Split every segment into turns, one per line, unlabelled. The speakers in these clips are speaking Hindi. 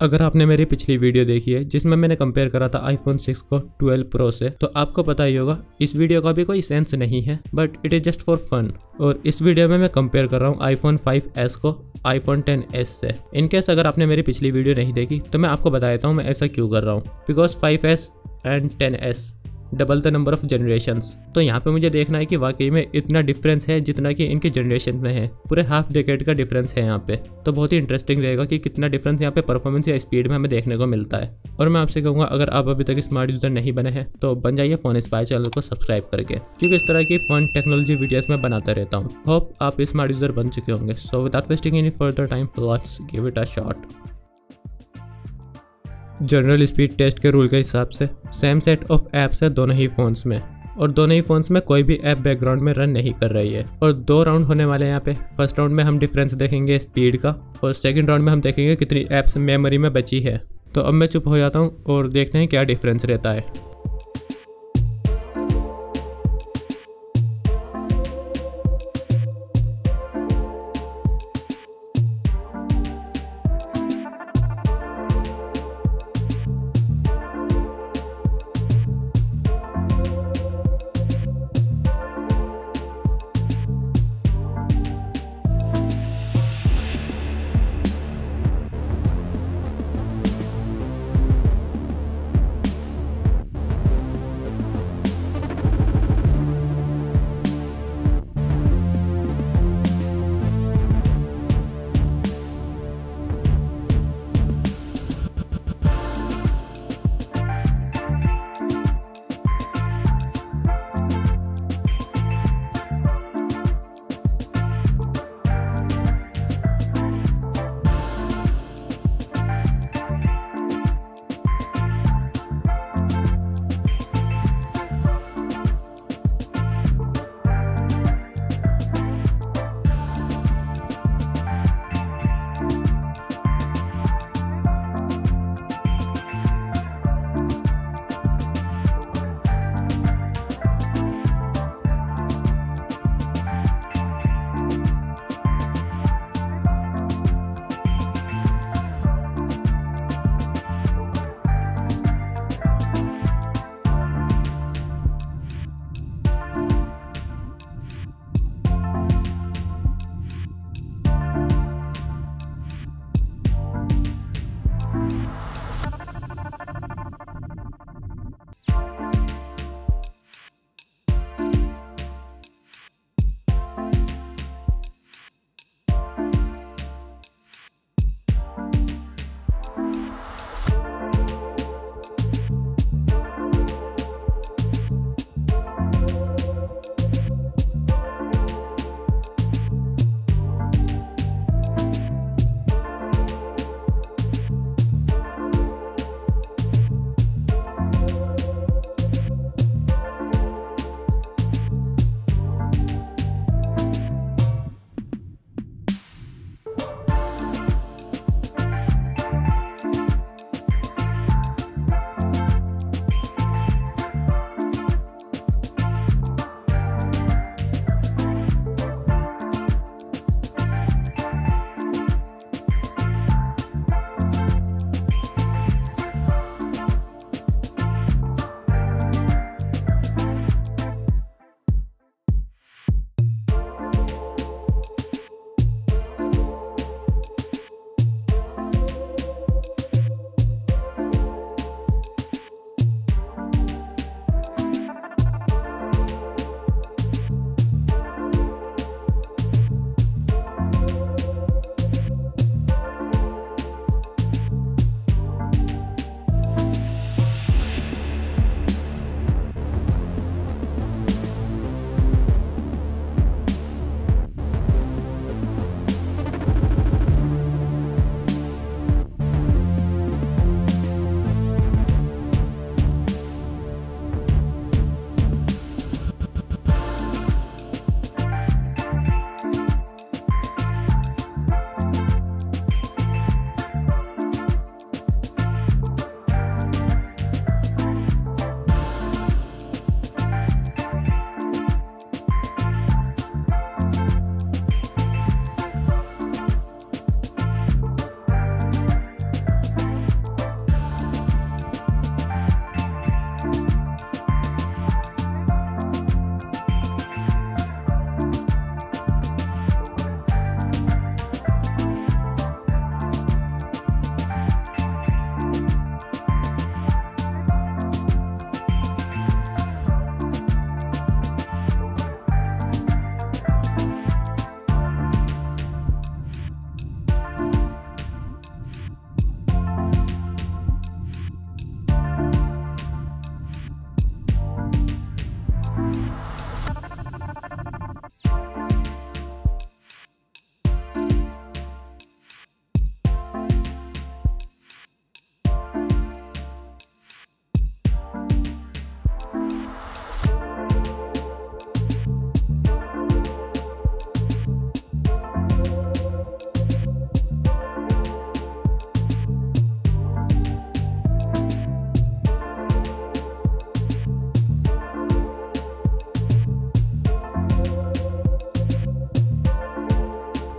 अगर आपने मेरी पिछली वीडियो देखी है जिसमें मैंने कंपेयर करा था iPhone 6 को 12 Pro से, तो आपको पता ही होगा इस वीडियो का भी कोई सेंस नहीं है, but it is just for fun. और इस वीडियो में मैं कंपेयर कर रहा हूँ iPhone 5s को iPhone 10s से। इनकेस अगर आपने मेरी पिछली वीडियो नहीं देखी तो मैं आपको बता देता हूँ मैं ऐसा क्यों कर रहा हूँ। Because 5s and 10s double the number of generations. तो यहाँ पे मुझे देखना है कि वाकई में इतना डिफरेंस है जितना कि इनके जनरेशन में है। पूरे हाफ डेकेड का डिफरेंस है यहाँ पे। तो बहुत ही इंटरेस्टिंग रहेगा कि कितना डिफरेंस यहाँ पे परफॉर्मेंस या स्पीड में हमें देखने को मिलता है। और मैं आपसे कहूँगा अगर आप अभी तक स्मार्ट यूजर नहीं बने हैं तो बन जाइए फोन स्पायर चैनल को सब्सक्राइब करके, क्योंकि इस तरह की फन टेक्नोलॉजी वीडियोस में बनाता रहता हूँ। होप आप स्मार्ट यूजर बन चुके होंगे। So without wasting any further time let's give it a shot. General speed test के रूल के हिसाब से सेम सेट ऑफ ऐप्स है दोनों ही फोन्स में, और दोनों ही फोन्स में कोई भी ऐप बैकग्राउंड में रन नहीं कर रही है। और 2 राउंड होने वाले हैं यहाँ पे। फर्स्ट राउंड में हम डिफरेंस देखेंगे स्पीड का, और सेकंड राउंड में हम देखेंगे कितनी ऐप्स मेमोरी में बची है। तो अब मैं चुप हो जाता हूँ और देखते हैं क्या डिफरेंस रहता है।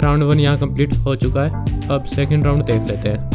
राउंड 1 यहाँ कंप्लीट हो चुका है। अब सेकंड राउंड देख लेते हैं।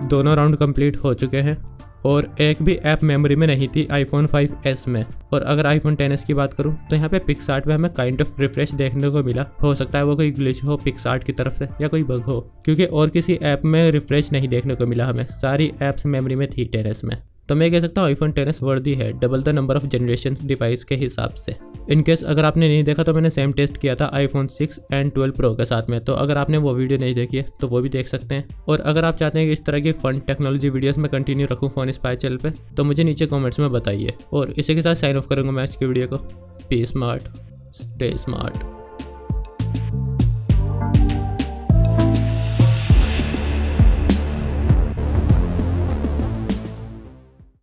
दोनों राउंड कंप्लीट हो चुके हैं और एक भी ऐप मेमोरी में नहीं थी आईफोन 5s में। और अगर आईफोन 10s की बात करूं तो यहाँ पे पिक्सआर्ट में हमें काइंड ऑफ रिफ्रेश देखने को मिला। हो सकता है वो कोई ग्लिच हो पिक्सआर्ट की तरफ से या कोई बग हो, क्योंकि और किसी ऐप में रिफ्रेश नहीं देखने को मिला हमें। सारी ऐप्स मेमोरी में थी 10s में। तो मैं कह सकता हूँ आईफोन 10s वर्दी है double the number of generation device के हिसाब से। इनकेस अगर आपने नहीं देखा तो मैंने सेम टेस्ट किया था आईफोन 6 एंड 12 प्रो के साथ में, तो अगर आपने वो वीडियो नहीं देखी है तो वो भी देख सकते हैं। और अगर आप चाहते हैं कि इस तरह की फन टेक्नोलॉजी वीडियोस में कंटिन्यू रखूँ फोन स्पायर चैनल पे, तो मुझे नीचे कमेंट्स में बताइए। और इसी के साथ साइन ऑफ करूँगा मैं आज की वीडियो को। Be smart, stay smart.